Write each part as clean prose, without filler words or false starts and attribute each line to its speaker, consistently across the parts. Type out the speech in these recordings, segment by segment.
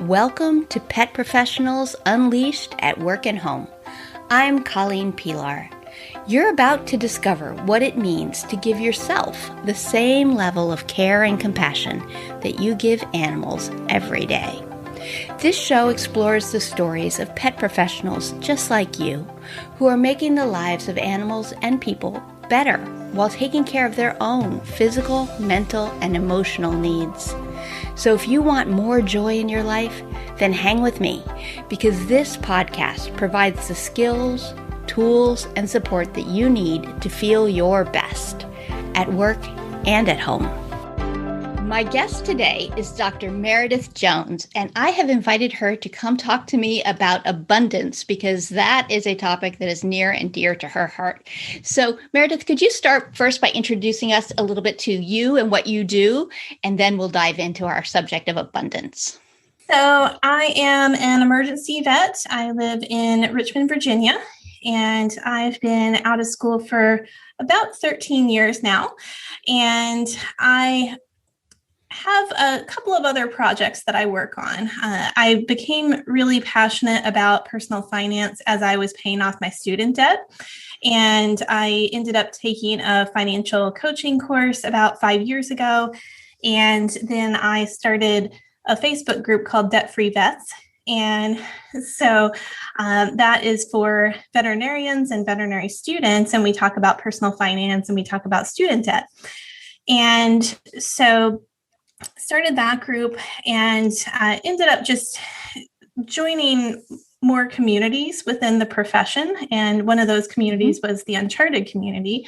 Speaker 1: Welcome to Pet Professionals Unleashed at Work and Home. I'm Colleen Pilar. You're about to discover what it means to give yourself the same level of care and compassion that you give animals every day. This show explores the stories of pet professionals just like you, who are making the lives of animals and people better while taking care of their own physical, mental, and emotional needs. So if you want more joy in your life, then hang with me, because this podcast provides the skills, tools, and support that you need to feel your best at work and at home. My guest today is Dr. Meredith Jones, and I have invited her to come talk to me about abundance because that is a topic that is near and dear to her heart. So, Meredith, could you start first by introducing us a little bit to you and what you do, and then we'll dive into our subject of abundance.
Speaker 2: So, I am an emergency vet. I live in Richmond, Virginia, and I've been out of school for about 13 years now, and I have a couple of other projects that I work on. I became really passionate about personal finance as I was paying off my student debt. And I ended up taking a financial coaching course about 5 years ago. And then I started a Facebook group called Debt Free Vets. And so that is for veterinarians and veterinary students. And we talk about personal finance and we talk about student debt. And so started that group and ended up just joining more communities within the profession. And one of those communities was the Uncharted community.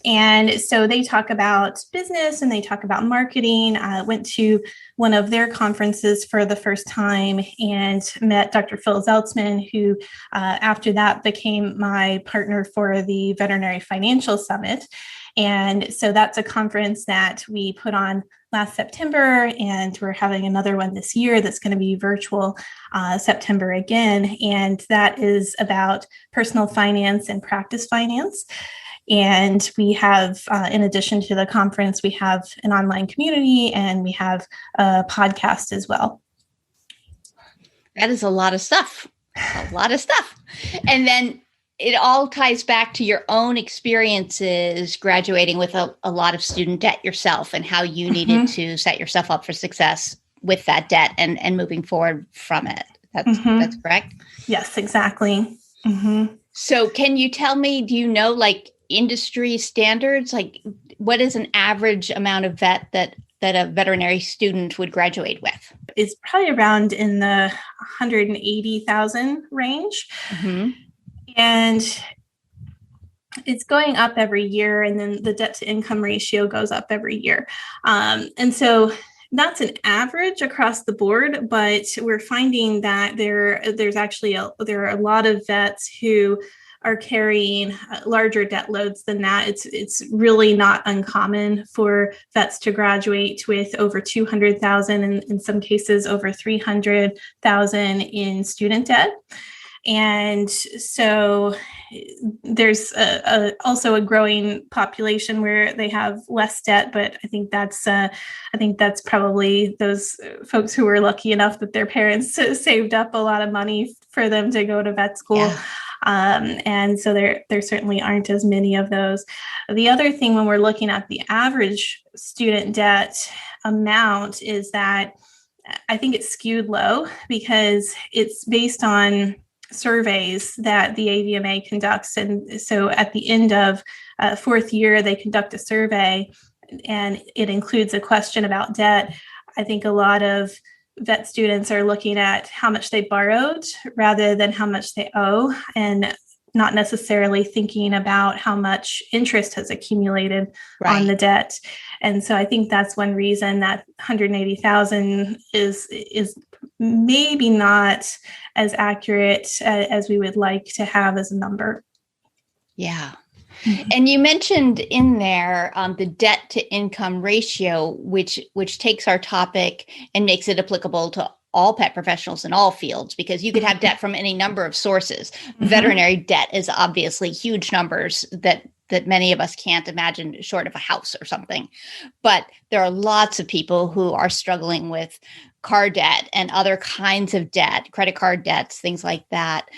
Speaker 2: And so they talk about business and they talk about marketing. I went to one of their conferences for the first time and met Dr. Phil Zeltzman, who after that became my partner for the Veterinary Financial Summit. And so that's a conference that we put on last September, and we're having another one this year that's going to be virtual September again. And that is about personal finance and practice finance. And we have, in addition to the conference, we have an online community and we have a podcast as well.
Speaker 1: That is a lot of stuff. And then it all ties back to your own experiences graduating with a lot of student debt yourself and how you needed to set yourself up for success with that debt and moving forward from it. That's correct?
Speaker 2: Yes, exactly.
Speaker 1: So can you tell me, do you know like industry standards? Like what is an average amount of vet that a veterinary student would graduate with?
Speaker 2: It's probably around in the 180,000 range. And it's going up every year. And then the debt to income ratio goes up every year. And so that's an average across the board, but we're finding that there are a lot of vets who are carrying larger debt loads than that. It's really not uncommon for vets to graduate with over 200,000 and in some cases over 300,000 in student debt. And so there's also a growing population where they have less debt, but I think that's probably those folks who were lucky enough that their parents saved up a lot of money for them to go to vet school. Yeah. And so there certainly aren't as many of those. The other thing when we're looking at the average student debt amount is that I think it's skewed low because it's based on surveys that the AVMA conducts. And so at the end of fourth year, they conduct a survey and it includes a question about debt. I think a lot of vet students are looking at how much they borrowed rather than how much they owe, and not necessarily thinking about how much interest has accumulated on the debt. And so I think that's one reason that 180,000 is maybe not as accurate as we would like to have as a number.
Speaker 1: Yeah. And you mentioned in there the debt to income ratio, which takes our topic and makes it applicable to all pet professionals in all fields, because you could have debt from any number of sources. Veterinary debt is obviously huge numbers that that many of us can't imagine short of a house or something. But there are lots of people who are struggling with car debt and other kinds of debt, credit card debts, things like that.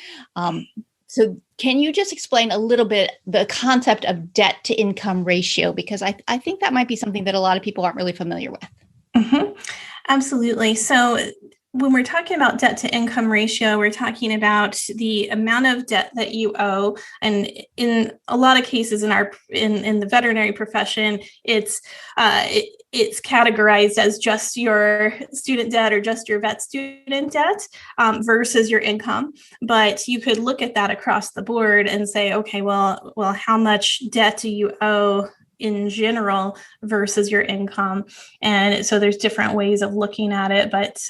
Speaker 1: So can you just explain a little bit the concept of debt to income ratio? Because I think that might be something that a lot of people aren't really familiar with.
Speaker 2: Mm-hmm. Absolutely. So when we're talking about debt to income ratio, we're talking about the amount of debt that you owe. And in a lot of cases in the veterinary profession, it's categorized as just your student debt or just your vet student debt versus your income. But you could look at that across the board and say, okay, well, how much debt do you owe in general versus your income? And so there's different ways of looking at it, but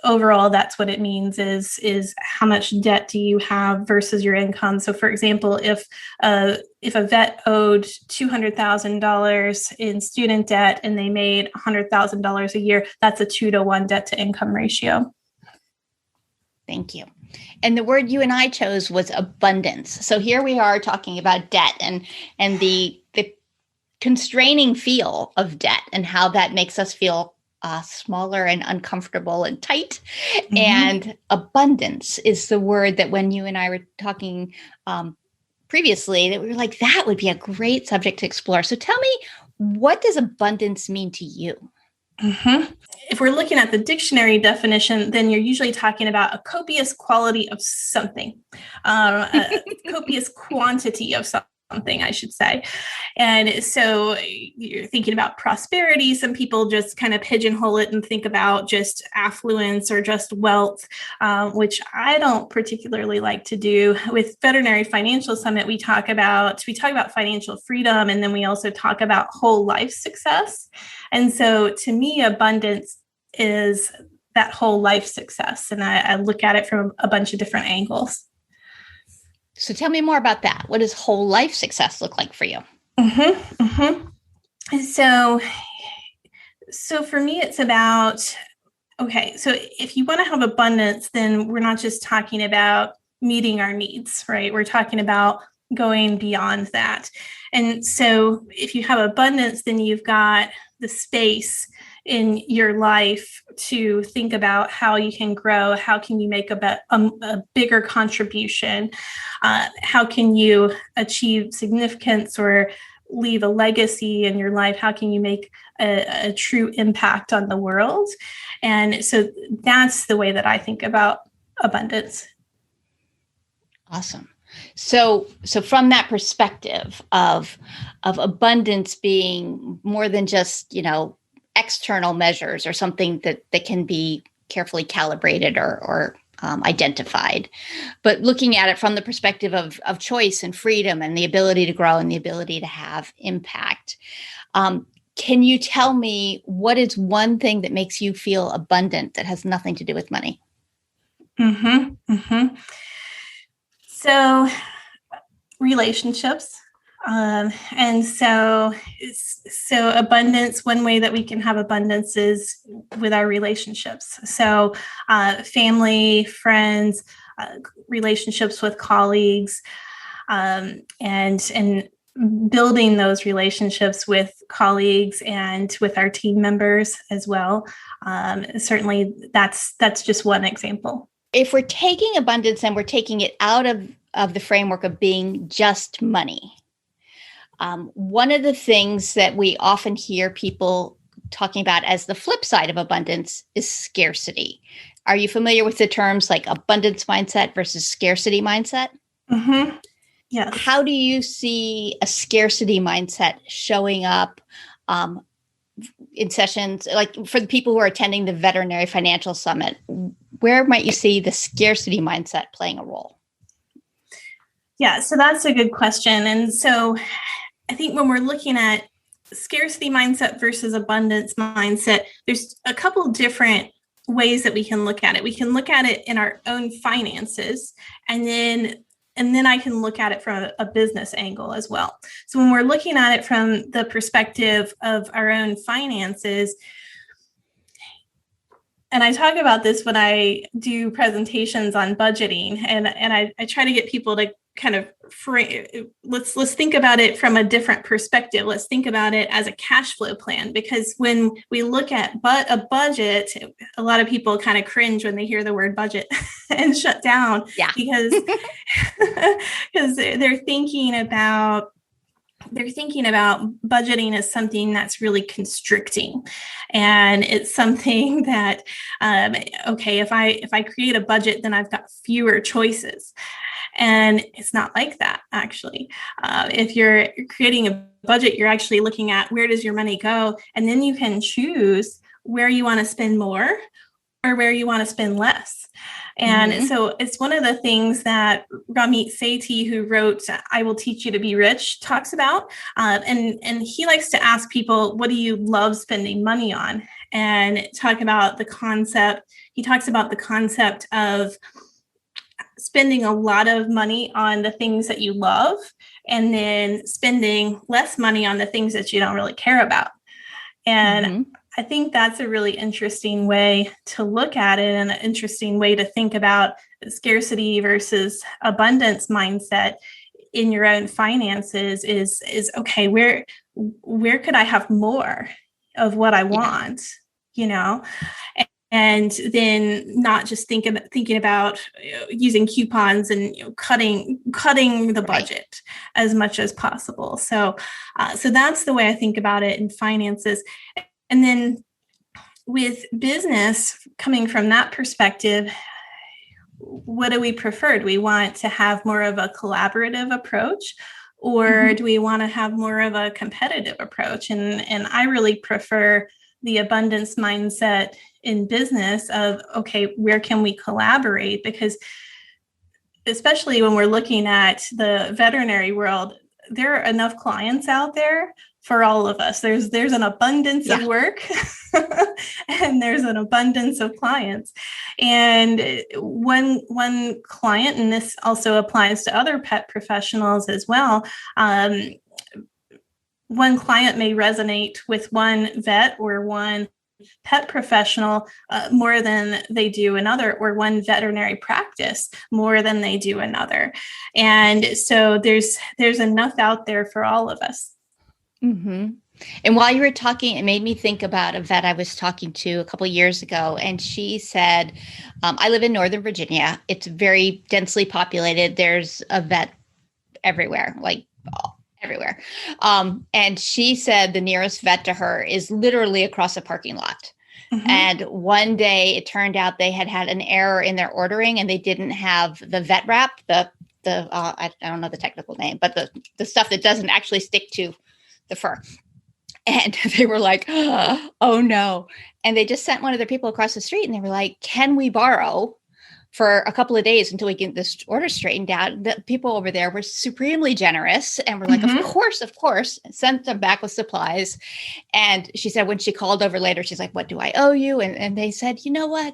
Speaker 2: overall, that's what it means is how much debt do you have versus your income. So for example, if a vet owed $200,000 in student debt and they made $100,000 a year, that's a 2-to-1 debt to income ratio.
Speaker 1: Thank you. And the word you and I chose was abundance. So here we are talking about debt and the constraining feel of debt and how that makes us feel smaller and uncomfortable and tight. Mm-hmm. And abundance is the word that when you and I were talking previously, that we were like, that would be a great subject to explore. So tell me, what does abundance mean to you?
Speaker 2: Mm-hmm. If we're looking at the dictionary definition, then you're usually talking about a copious quality of something, a copious quantity of something, I should say. And so you're thinking about prosperity. Some people just kind of pigeonhole it and think about just affluence or just wealth, which I don't particularly like to do. With Veterinary Financial Summit, we talk about financial freedom, and then we also talk about whole life success. And so to me, abundance is that whole life success. And I look at it from a bunch of different angles.
Speaker 1: So tell me more about that. What does whole life success look like for you?
Speaker 2: Mm-hmm, mm-hmm. So for me, it's about, okay, so if you want to have abundance, then we're not just talking about meeting our needs, right? We're talking about going beyond that. And so if you have abundance, then you've got the space in your life to think about how you can grow, how can you make a bigger contribution, how can you achieve significance or leave a legacy in your life, how can you make a true impact on the world. And so that's the way that I think about abundance.
Speaker 1: Awesome. So from that perspective of abundance being more than just, external measures or something that can be carefully calibrated or identified, but looking at it from the perspective of choice and freedom and the ability to grow and the ability to have impact. Can you tell me what is one thing that makes you feel abundant that has nothing to do with money?
Speaker 2: Mm-hmm. Mm-hmm. So relationships. And so abundance, one way that we can have abundance is with our relationships. So family, friends, relationships with colleagues, and building those relationships with colleagues and with our team members as well. Certainly that's just one example.
Speaker 1: If we're taking abundance and we're taking it out of the framework of being just money, one of the things that we often hear people talking about as the flip side of abundance is scarcity. Are you familiar with the terms like abundance mindset versus scarcity mindset?
Speaker 2: Mm-hmm. Yes.
Speaker 1: How do you see a scarcity mindset showing up in sessions, like for the people who are attending the Veterinary Financial Summit? Where might you see the scarcity mindset playing a role?
Speaker 2: Yeah, so that's a good question. And so I think when we're looking at scarcity mindset versus abundance mindset, there's a couple different ways that we can look at it. We can look at it in our own finances, and then I can look at it from a business angle as well. So when we're looking at it from the perspective of our own finances, And I talk about this when I do presentations on budgeting, and I try to get people to kind of frame, let's think about it from a different perspective. Let's think about it as a cash flow plan, because when we look at a budget, a lot of people kind of cringe when they hear the word budget and shut down, because they're thinking about budgeting as something that's really constricting, and it's something that okay, if I create a budget, then I've got fewer choices. And it's not like that, actually. If you're creating a budget, you're actually looking at where does your money go, and then you can choose where you want to spend more or where you want to spend less. And so it's one of the things that Ramit Sethi, who wrote I Will Teach You to Be Rich, talks about. And he likes to ask people, what do you love spending money on? And he talks about the concept of spending a lot of money on the things that you love, and then spending less money on the things that you don't really care about. And I think that's a really interesting way to look at it, and an interesting way to think about scarcity versus abundance mindset in your own finances is okay, where could I have more of what I want, And then not just thinking about using coupons and cutting the budget as much as possible. So that's the way I think about it in finances. And then with business, coming from that perspective, what do we prefer? Do we want to have more of a collaborative approach, or do we want to have more of a competitive approach? And I really prefer the abundance mindset in business of, okay, where can we collaborate? Because especially when we're looking at the veterinary world, there are enough clients out there for all of us. There's an abundance of work and there's an abundance of clients. And one client, and this also applies to other pet professionals as well, one client may resonate with one vet or one pet professional more than they do another, or one veterinary practice more than they do another. And so there's enough out there for all of us.
Speaker 1: And while you were talking, it made me think about a vet I was talking to a couple of years ago. And she said, I live in Northern Virginia. It's very densely populated. There's a vet everywhere, like everywhere. And she said the nearest vet to her is literally across a parking lot. And one day it turned out they had an error in their ordering, and they didn't have the vet wrap, I don't know the technical name, but the stuff that doesn't actually stick to the fur. And they were like, oh no. And they just sent one of their people across the street, and they were like, can we borrow for a couple of days until we get this order straightened out? The people over there were supremely generous, and we're like, of course, sent them back with supplies. And she said, when she called over later, she's like, what do I owe you? And they said, you know what?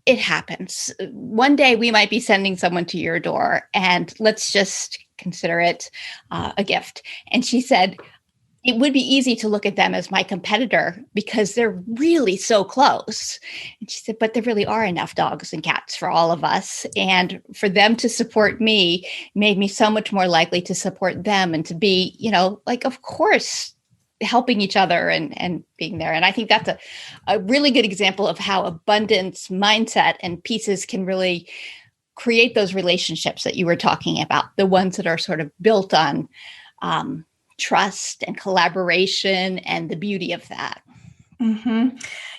Speaker 1: It happens. One day we might be sending someone to your door, and let's just consider it a gift. And she said, it would be easy to look at them as my competitor because they're really so close. And she said, but there really are enough dogs and cats for all of us. And for them to support me made me so much more likely to support them, and to be, like, of course, helping each other and being there. And I think that's a really good example of how abundance mindset and pieces can really create those relationships that you were talking about, the ones that are sort of built on trust and collaboration and the beauty of that.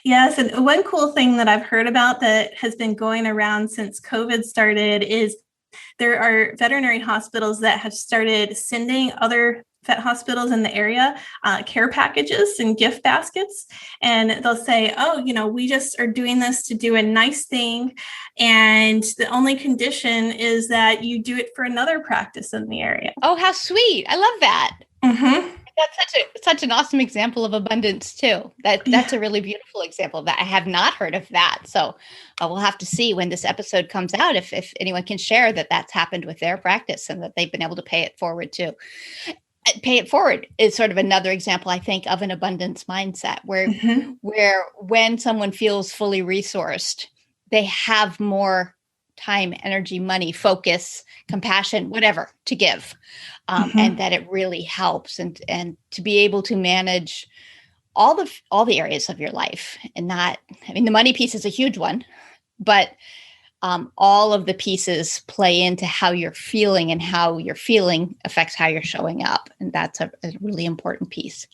Speaker 2: Yes. And one cool thing that I've heard about that has been going around since COVID started is there are veterinary hospitals that have started sending other vet hospitals in the area care packages and gift baskets. And they'll say, oh, we just are doing this to do a nice thing. And the only condition is that you do it for another practice in the area.
Speaker 1: Oh, how sweet. I love that. That's such an awesome example of abundance too. That's a really beautiful example of that. I have not heard of that. So we'll have to see when this episode comes out, if anyone can share that that's happened with their practice and that they've been able to pay it forward too. pay it forward is sort of another example, I think, of an abundance mindset where when someone feels fully resourced, they have more time, energy, money, focus, compassion, whatever to give. And that it really helps and to be able to manage all the areas of your life and not, I mean, the money piece is a huge one, but all of the pieces play into how you're feeling, and how you're feeling affects how you're showing up. And that's a really important piece.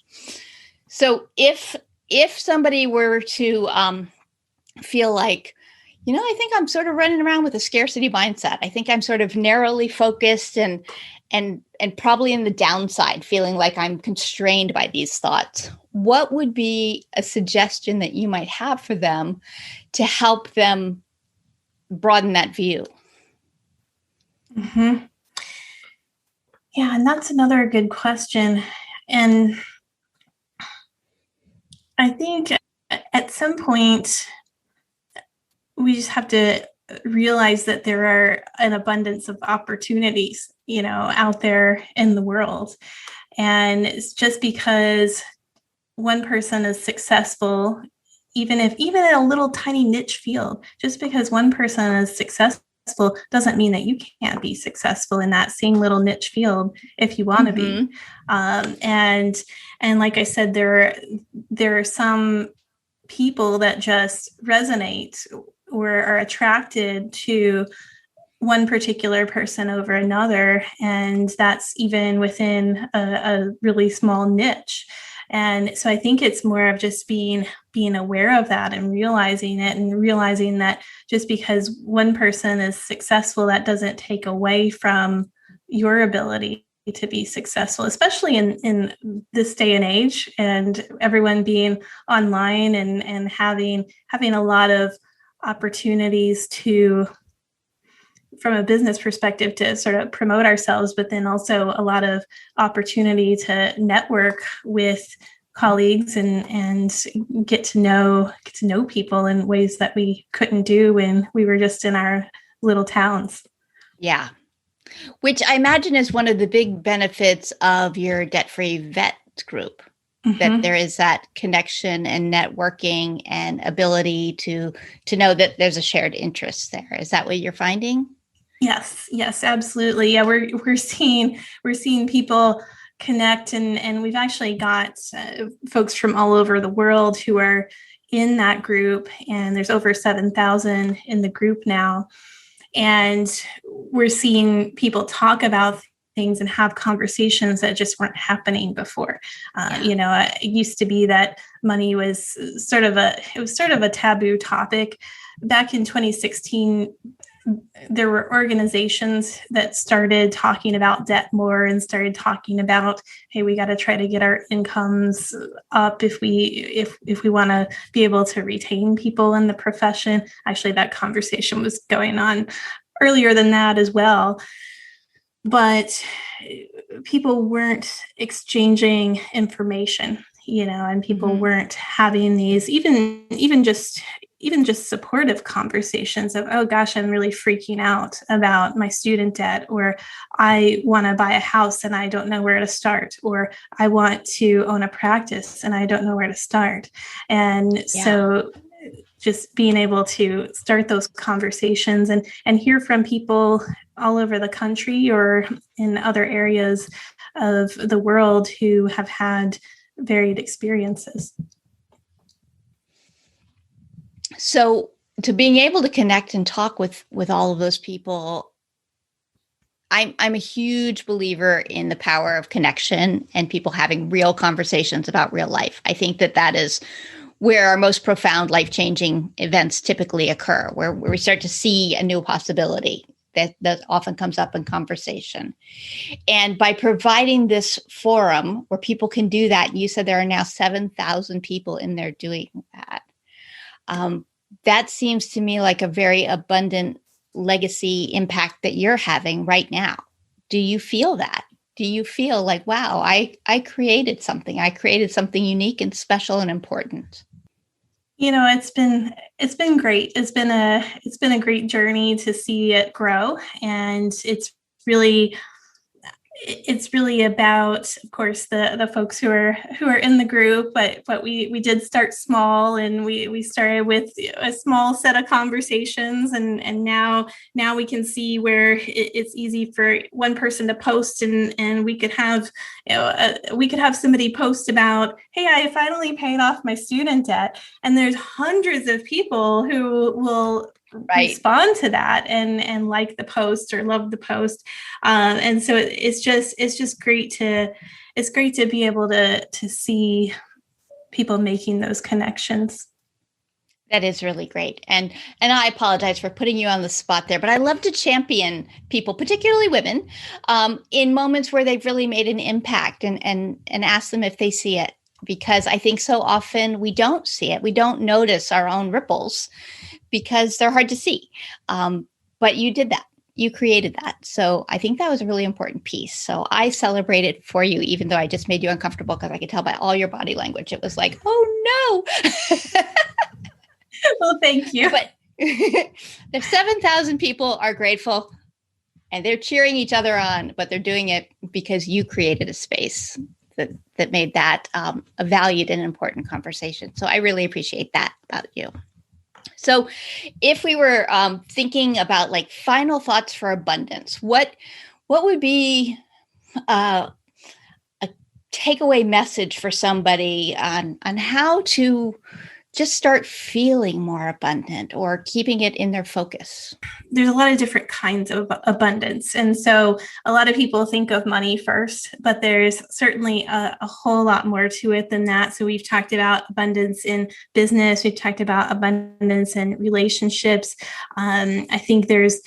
Speaker 1: So if somebody were to feel like, I think I'm sort of running around with a scarcity mindset. I think I'm sort of narrowly focused and probably in the downside, feeling like I'm constrained by these thoughts. What would be a suggestion that you might have for them to help them broaden that view?
Speaker 2: Yeah, and that's another good question. And I think at some point, we just have to realize that there are an abundance of opportunities, out there in the world. And it's just because one person is successful, even in a little tiny niche field, just because one person is successful doesn't mean that you can't be successful in that same little niche field if you want to be. And like I said, there are some people that just resonate or are attracted to one particular person over another, and that's even within a really small niche. And so I think it's more of just being aware of that and realizing it, and realizing that just because one person is successful, that doesn't take away from your ability to be successful, especially in this day and age, and everyone being online and having a lot of opportunities to, from a business perspective, to sort of promote ourselves, but then also a lot of opportunity to network with colleagues and get to know people in ways that we couldn't do when we were just in our little towns.
Speaker 1: Yeah. Which I imagine is one of the big benefits of your debt-free vet group, that there is that connection and networking and ability to know that there's a shared interest there. Is that what you're finding?
Speaker 2: Yes, absolutely. Yeah, we're seeing people connect, and we've actually got folks from all over the world who are in that group, and there's over 7,000 in the group now. And we're seeing people talk about things and have conversations that just weren't happening before. It used to be that money was sort of a taboo topic. Back in 2016, there were organizations that started talking about debt more and started talking about, hey, we got to try to get our incomes up if we want to be able to retain people in the profession. Actually, that conversation was going on earlier than that as well. But people weren't exchanging information, and people weren't having these even just supportive conversations of, oh gosh, I'm really freaking out about my student debt, or I want to buy a house and I don't know where to start, or I want to own a practice and I don't know where to start. And so just being able to start those conversations and hear from people all over the country or in other areas of the world who have had varied experiences.
Speaker 1: So to being able to connect and talk with all of those people, I'm a huge believer in the power of connection and people having real conversations about real life. I think that is where our most profound life-changing events typically occur, where we start to see a new possibility that often comes up in conversation. And by providing this forum where people can do that, you said there are now 7,000 people in there doing that. That seems to me like a very abundant legacy impact that you're having right now. Do you feel that? Do you feel like, wow, I created something. I created something unique and special and important?
Speaker 2: It's been great. It's been a great journey to see it grow. And it's really, it's really about, of course, the folks who are in the group, but we did start small, and we started with a small set of conversations, and now we can see where it's easy for one person to post, and we could have, we could have somebody post about, hey, I finally paid off my student debt, and there's hundreds of people who will respond to that and like the post or love the post, and so it's just great to be able to see people making those connections.
Speaker 1: That is really great. And I apologize for putting you on the spot there, but I love to champion people, particularly women, in moments where they've really made an impact, and ask them if they see it, because I think so often we don't see it. We don't notice our own ripples because they're hard to see. But you did that. You created that. So I think that was a really important piece. So I celebrate it for you, even though I just made you uncomfortable, because I could tell by all your body language. It was like, oh no.
Speaker 2: Well, thank you.
Speaker 1: But the 7,000 people are grateful, and they're cheering each other on, but they're doing it because you created a space that made that a valued and important conversation. So I really appreciate that about you. So if we were thinking about like final thoughts for abundance, what would be a takeaway message for somebody on how to just start feeling more abundant or keeping it in their focus?
Speaker 2: There's a lot of different kinds of abundance. And so a lot of people think of money first, but there's certainly a whole lot more to it than that. So we've talked about abundance in business. We've talked about abundance in relationships. I think there's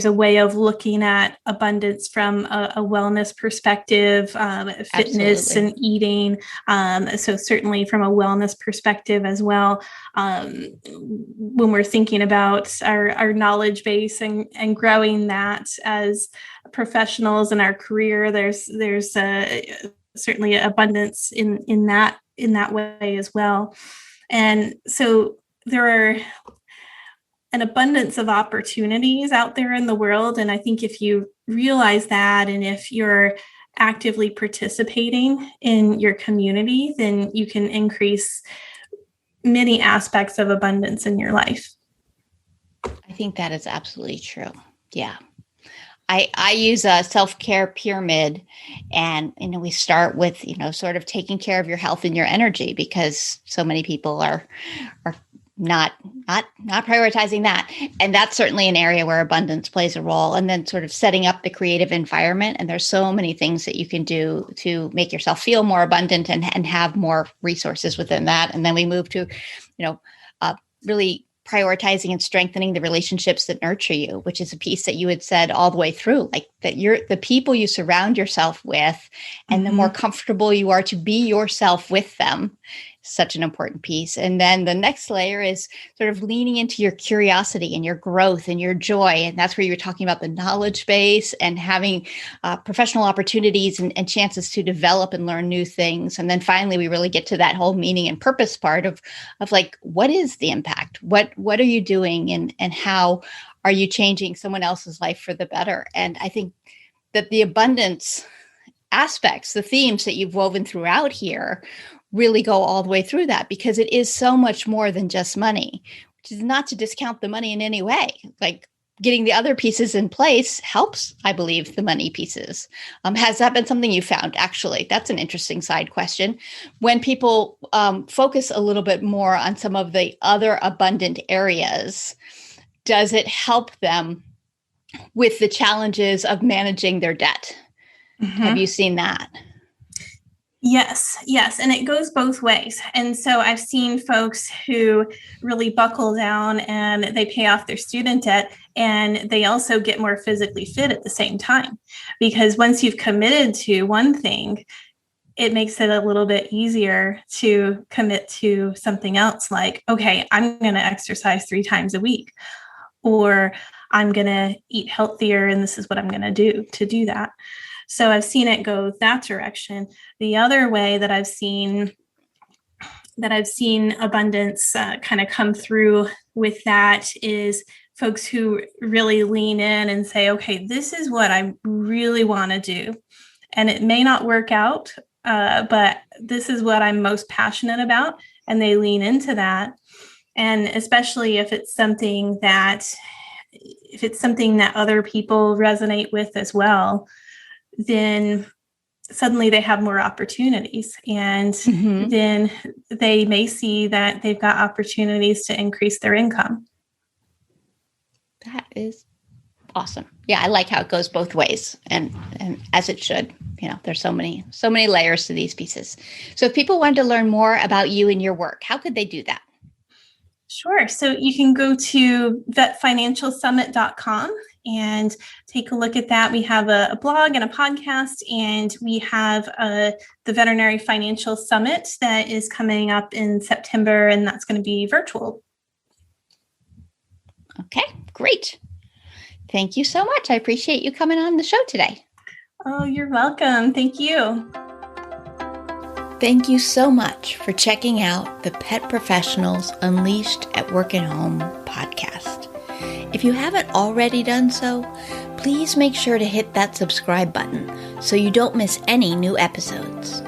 Speaker 2: a way of looking at abundance from a wellness perspective, fitness and eating. So certainly from a wellness perspective as well. When we're thinking about our knowledge base and growing that as professionals in our career, there's certainly abundance in that way as well. And so there are an abundance of opportunities out there in the world. And I think if you realize that, and if you're actively participating in your community, then you can increase many aspects of abundance in your life.
Speaker 1: I think that is absolutely true. Yeah. I use a self-care pyramid, and, we start with, sort of taking care of your health and your energy, because so many people are not prioritizing that. And that's certainly an area where abundance plays a role. And then sort of setting up the creative environment. And there's so many things that you can do to make yourself feel more abundant and have more resources within that. And then we move to, really prioritizing and strengthening the relationships that nurture you, which is a piece that you had said all the way through, like that you're the people you surround yourself with, and the more comfortable you are to be yourself with them. Such an important piece. And then the next layer is sort of leaning into your curiosity and your growth and your joy. And that's where you're talking about the knowledge base and having professional opportunities and chances to develop and learn new things. And then finally, we really get to that whole meaning and purpose part of like, what is the impact? What are you doing? And how are you changing someone else's life for the better? And I think that the abundance aspects, the themes that you've woven throughout here, really go all the way through that, because it is so much more than just money, which is not to discount the money in any way. Like getting the other pieces in place helps, I believe, the money pieces. Has that been something you found? Actually, that's an interesting side question. When people focus a little bit more on some of the other abundant areas, does it help them with the challenges of managing their debt? Have you seen that?
Speaker 2: Yes. And it goes both ways. And so I've seen folks who really buckle down and they pay off their student debt, and they also get more physically fit at the same time. Because once you've committed to one thing, it makes it a little bit easier to commit to something else, like, okay, I'm going to exercise 3 times a week, or I'm going to eat healthier, and this is what I'm going to do to do that. So I've seen it go that direction. The other way that I've seen abundance kind of come through with that is folks who really lean in and say, okay, this is what I really want to do. And it may not work out, but this is what I'm most passionate about. And they lean into that. And especially if it's something that other people resonate with as well, then suddenly they have more opportunities. And then they may see that they've got opportunities to increase their income.
Speaker 1: That is awesome. Yeah, I like how it goes both ways, and as it should. There's so many layers to these pieces. So if people wanted to learn more about you and your work, how could they do that?
Speaker 2: Sure. So you can go to vetfinancialsummit.com and take a look at that. We have a blog and a podcast, and we have the Veterinary Financial Summit that is coming up in September, and that's going to be virtual.
Speaker 1: Okay, great. Thank you so much. I appreciate you coming on the show today.
Speaker 2: Oh, you're welcome. Thank you.
Speaker 1: Thank you so much for checking out the Pet Professionals Unleashed at Work and Home podcast. If you haven't already done so, please make sure to hit that subscribe button so you don't miss any new episodes.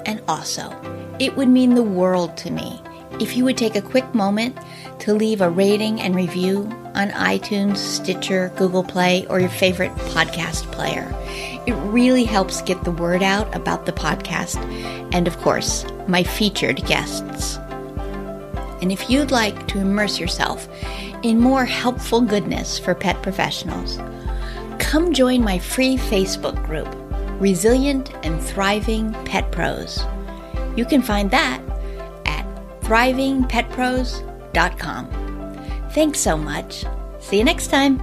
Speaker 1: And also, it would mean the world to me if you would take a quick moment to leave a rating and review on iTunes, Stitcher, Google Play, or your favorite podcast player. It really helps get the word out about the podcast and, of course, my featured guests. And if you'd like to immerse yourself in more helpful goodness for pet professionals, come join my free Facebook group, Resilient and Thriving Pet Pros. You can find that at thrivingpetpros.com. Thanks so much. See you next time.